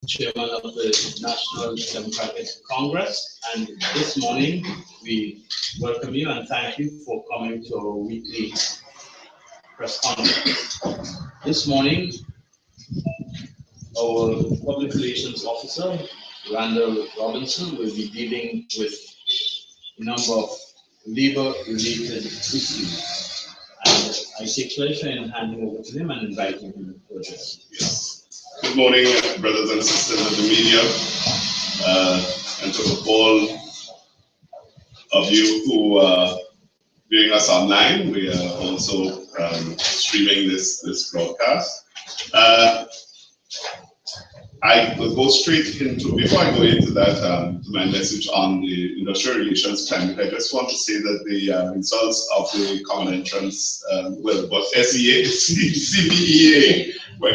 Chairman of the National Democratic Congress, and this morning we welcome you and thank you for coming to our weekly press conference. This morning, our Public Relations Officer, Randall Robinson, will be dealing with a number of labor-related issues. And I take pleasure in handing over to him and inviting him to address. Yes. Good morning, brothers and sisters of the media, and to all of you who are viewing us online. We are also streaming this broadcast. I will go straight into, before I go into that, to my message on the industrial relations climate. I just want to say that the results of the common entrance, but SEA, CBEA, when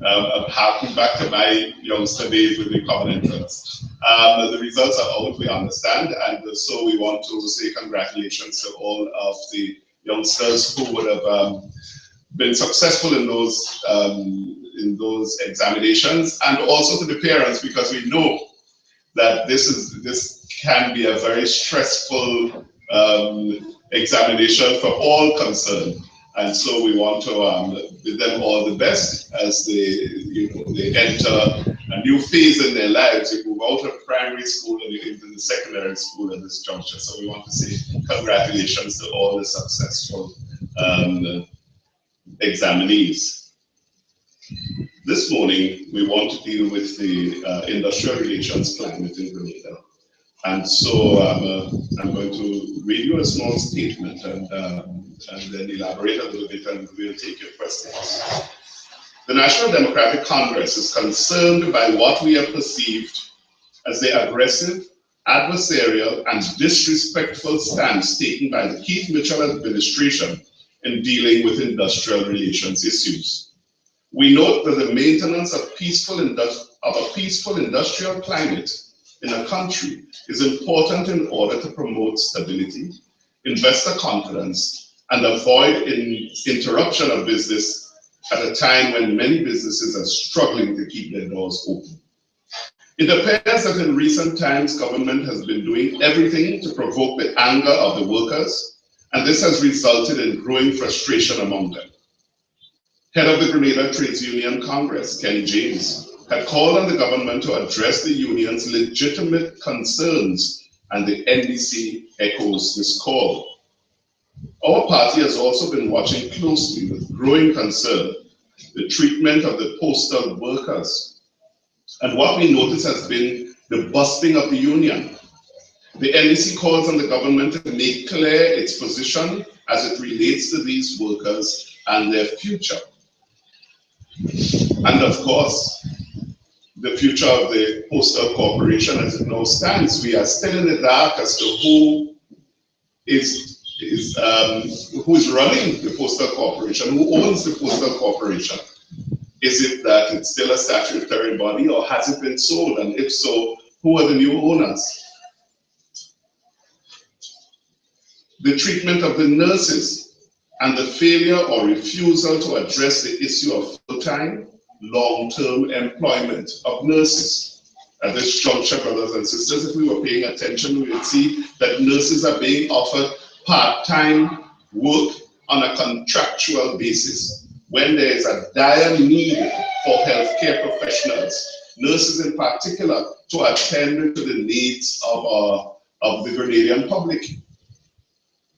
I've harkened back to my youngster days with the common entrance. The results are out, we understand, and so we want to say congratulations to all of the youngsters who would have been successful in those examinations, and also to the parents, because we know that this can be a very stressful examination for all concerned, and so we want to bid them all the best as they enter a new phase in their lives. They move out of primary school and into the secondary school at this juncture. So we want to say congratulations to all the successful examinees. This morning, we want to deal with the industrial relations climate in Grenada. And so I'm going to read you a small statement and then elaborate a little bit, and we'll take your questions. The National Democratic Congress is concerned by what we have perceived as the aggressive, adversarial, and disrespectful stance taken by the Keith Mitchell administration in dealing with industrial relations issues. We note that the maintenance of a peaceful industrial climate in a country is important in order to promote stability, investor confidence, and avoid interruption of business at a time when many businesses are struggling to keep their doors open. It appears that in recent times, government has been doing everything to provoke the anger of the workers, and this has resulted in growing frustration among them. Head of the Grenada Trades Union Congress, Kenny James, had called on the government to address the union's legitimate concerns, and the NDC echoes this call. Our party has also been watching closely with growing concern the treatment of the postal workers. And what we notice has been the busting of the union. The NDC calls on the government to make clear its position as it relates to these workers and their future. And of course, the future of the Postal Corporation as it now stands. We are still in the dark as to who is running the Postal Corporation, who owns the Postal Corporation. Is it that it's still a statutory body, or has it been sold? And if so, who are the new owners? The treatment of the nurses and the failure or refusal to address the issue of full-time, long-term employment of nurses. At this juncture, brothers and sisters, if we were paying attention, we would see that nurses are being offered part-time work on a contractual basis when there is a dire need for healthcare professionals, nurses in particular, to attend to the needs of the Grenadian public.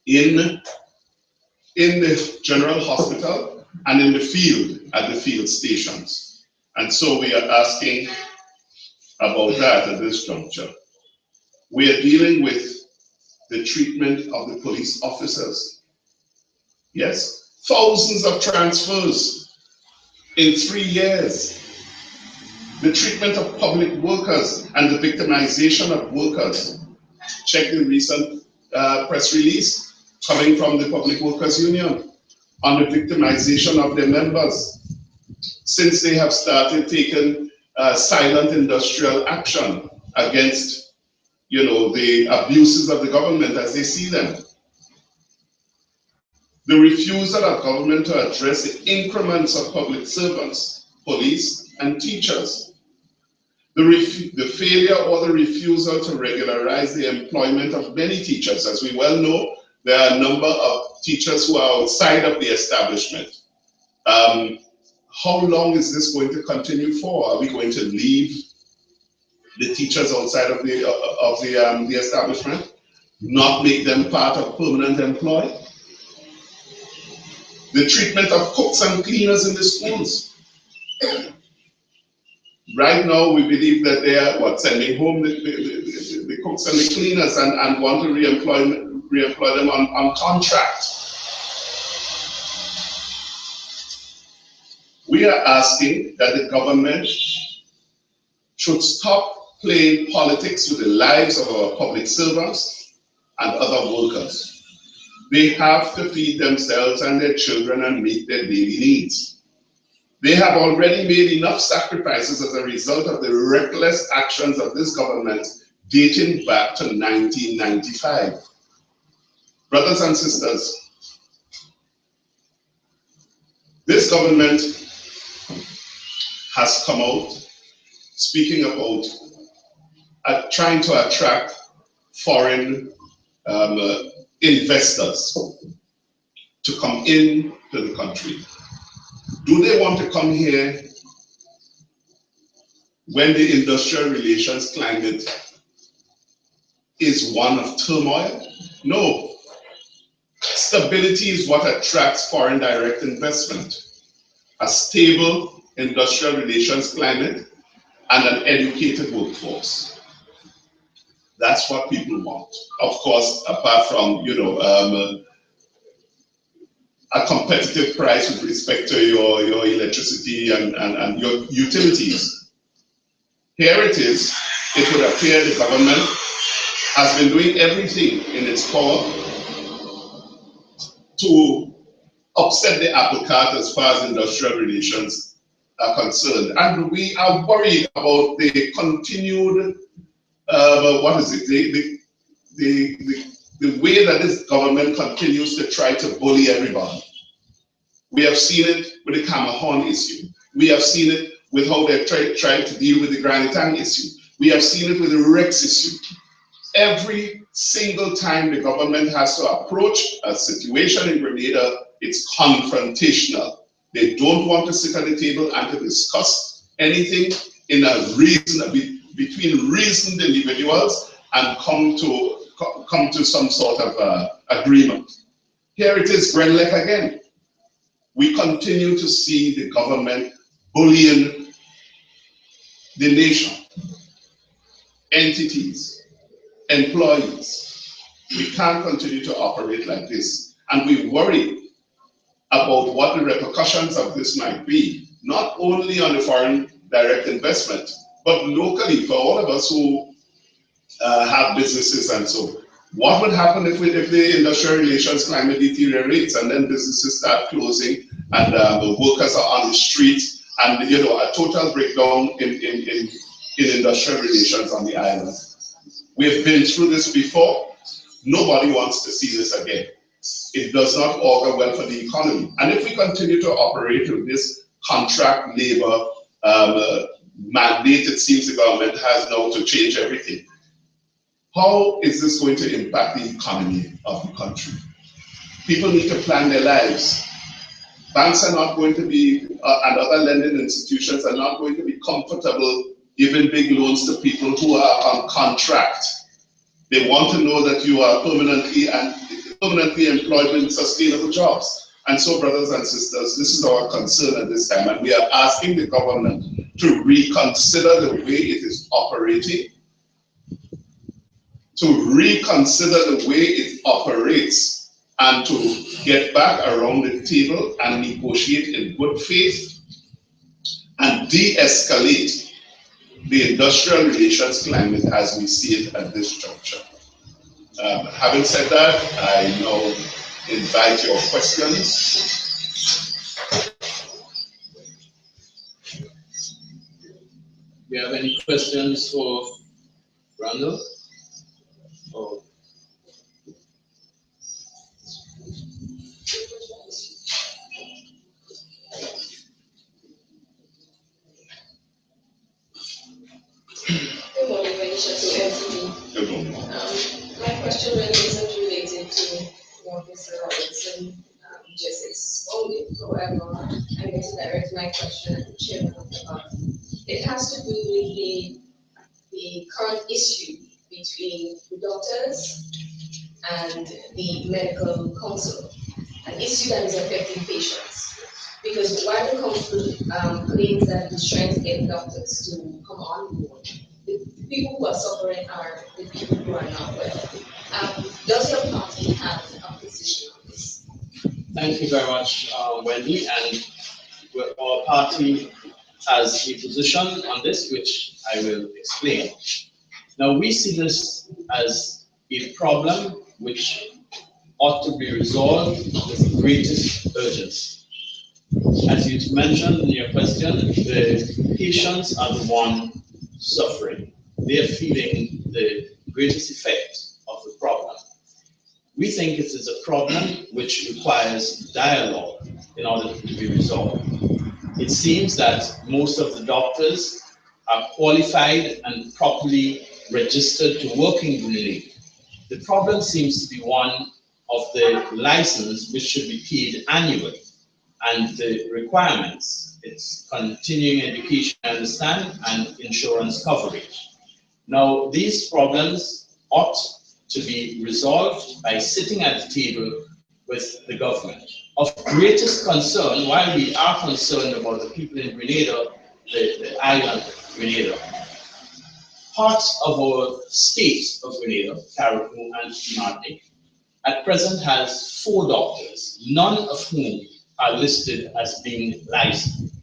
In the general hospital and in the field, at the field stations. And so we are asking about that at this juncture. We are dealing with the treatment of the police officers. Yes, thousands of transfers in 3 years. The treatment of public workers and the victimization of workers. Check the recent press release coming from the Public Workers Union on the victimization of their members since they have started taking silent industrial action against, the abuses of the government as they see them. The refusal of government to address the increments of public servants, police, and teachers. The failure or the refusal to regularize the employment of many teachers. As we well know, there are a number of teachers who are outside of the establishment. How long is this going to continue for? Are we going to leave the teachers outside of the establishment, not make them part of permanent employment? The treatment of cooks and cleaners in the schools. Right now, we believe that they are sending home the cooks and the cleaners and want to reemploy them on contract. We are asking that the government should stop playing politics with the lives of our public servants and other workers. They have to feed themselves and their children and meet their daily needs. They have already made enough sacrifices as a result of the reckless actions of this government dating back to 1995. Brothers and sisters, this government has come out speaking about trying to attract foreign investors to come in to the country. Do they want to come here when the industrial relations climate is one of turmoil? No. Stability is what attracts foreign direct investment. A stable industrial relations climate and an educated workforce. That's what people want. Of course, apart from, a competitive price with respect to your electricity and your utilities. Here it is. It would appear the government has been doing everything in its power to upset the apple cart as far as industrial relations are concerned. And we are worried about the continued, the way that this government continues to try to bully everybody. We have seen it with the Cameron issue. We have seen it with how they're trying to deal with the Granitang issue. We have seen it with the Rex issue. Every single time the government has to approach a situation in Grenada, it's confrontational. They don't want to sit at the table and to discuss anything in a between reasoned individuals and come to some sort of agreement. Here it is, Grenlec again. We continue to see the government bullying the nation, entities, employees. We can't continue to operate like this. And we worry about what the repercussions of this might be, not only on the foreign direct investment, but locally for all of us who have businesses and so. What would happen if the industrial relations climate deteriorates and then businesses start closing and the workers are on the streets and a total breakdown in industrial relations on the island? We've been through this before. Nobody wants to see this again. It does not augur well for the economy. And if we continue to operate with this contract labor mandate, it seems the government has now to change everything. How is this going to impact the economy of the country? People need to plan their lives. Banks are not going to be, and other lending institutions are not going to be comfortable giving big loans to people who are on contract. They want to know that you are permanently employed in sustainable jobs. And so, brothers and sisters, this is our concern at this time, and we are asking the government to reconsider the way it is operating, to reconsider the way it operates, and to get back around the table and negotiate in good faith and de-escalate the industrial relations climate as we see it at this juncture. Having said that, I now invite your questions. Do you have any questions for Randall? Oh. Aisha to MTV. My question really isn't related to what Mr. Robinson just expounded. However, I'm going to direct my question at the chairman of the body. It has to do with the current issue between the doctors and the medical council, an issue that is affecting patients. Because while the council claims that it's trying to get doctors to come on board, the people who are suffering are the people who are not well. Does your party have a position on this? Thank you very much, Wendy. And our party has a position on this, which I will explain. Now, we see this as a problem which ought to be resolved with the greatest urgency. As you mentioned in your question, the patients are the one suffering. They are feeling the greatest effect of the problem. We think it is a problem which requires dialogue in order to be resolved. It seems that most of the doctors are qualified and properly registered to work in Grenada. The problem seems to be one of the license which should be paid annually, and the requirements, it's continuing education, I understand, and insurance coverage. Now, these problems ought to be resolved by sitting at the table with the government. Of greatest concern, while we are concerned about the people in Grenada, the island Grenada, parts of our state of Grenada, Caribou and Martinique, at present has 4 doctors, none of whom are listed as being licensed.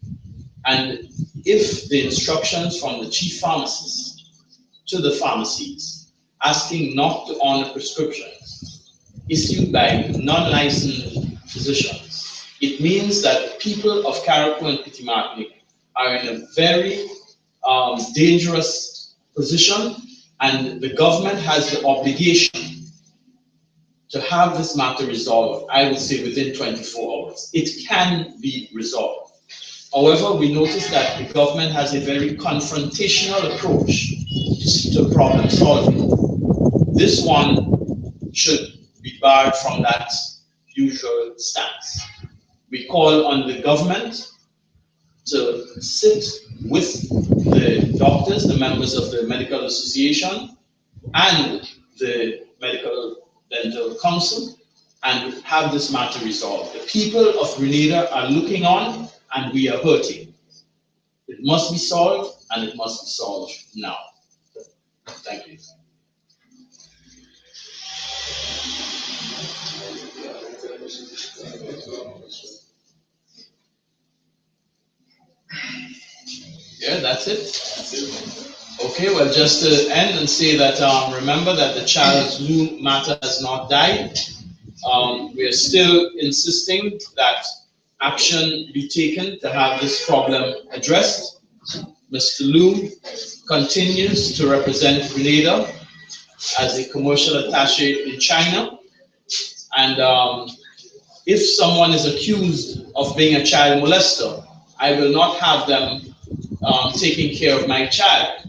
And if the instructions from the chief pharmacist to the pharmacies asking not to honor prescriptions issued by non-licensed physicians, it means that the people of Caribou and Petit Martinique are in a very dangerous position, and the government has the obligation to have this matter resolved, I would say within 24 hours. It can be resolved. However, we notice that the government has a very confrontational approach to problem solving. This one should be barred from that usual stance. We call on the government to sit with the doctors, the members of the medical association, and the medical dental council, and have this matter resolved. The people of Grenada are looking on, and we are hurting. It must be solved, and it must be solved now. Thank you. Yeah, that's it. Okay, well, just to end and say that remember that the Charles Loon matter has not died. We are still insisting that action be taken to have this problem addressed. Mr. Loon continues to represent Grenada as a commercial attaché in China, and if someone is accused of being a child molester, I will not have them taking care of my child.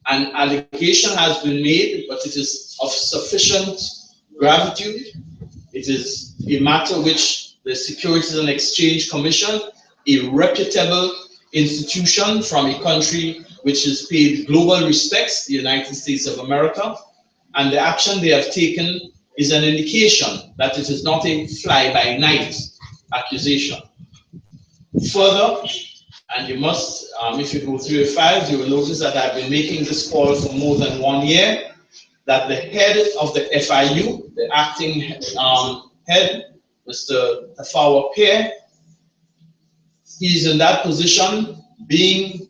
An allegation has been made, but it is of sufficient gravity. It is a matter which the Securities and Exchange Commission, a reputable institution from a country which is paid global respects, the United States of America, and the action they have taken is an indication that it is not a fly-by-night accusation. Further, and you must, if you go through your files, you will notice that I've been making this call for more than 1 year, that the head of the FIU, the acting head, Mr. Tafawa Pierre, he's in that position being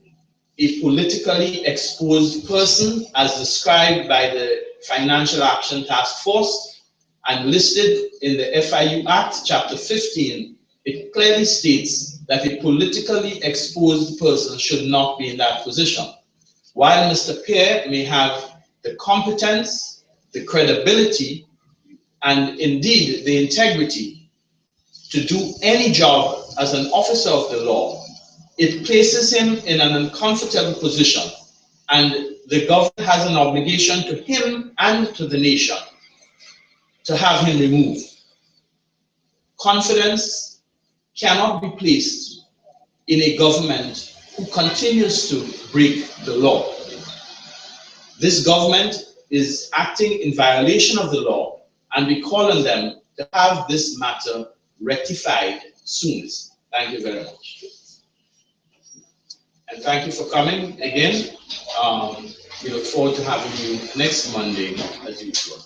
a politically exposed person as described by the Financial Action Task Force and listed in the FIU Act, Chapter 15. It clearly states that a politically exposed person should not be in that position. While Mr. Pierre may have the competence, the credibility, and indeed the integrity to do any job as an officer of the law, it places him in an uncomfortable position And the government has an obligation to him and to the nation to have him removed. Confidence cannot be placed in a government who continues to break the law. This government is acting in violation of the law, and we call on them to have this matter rectified soon. Thank you very much. And thank you for coming again. We look forward to having you next Monday as usual.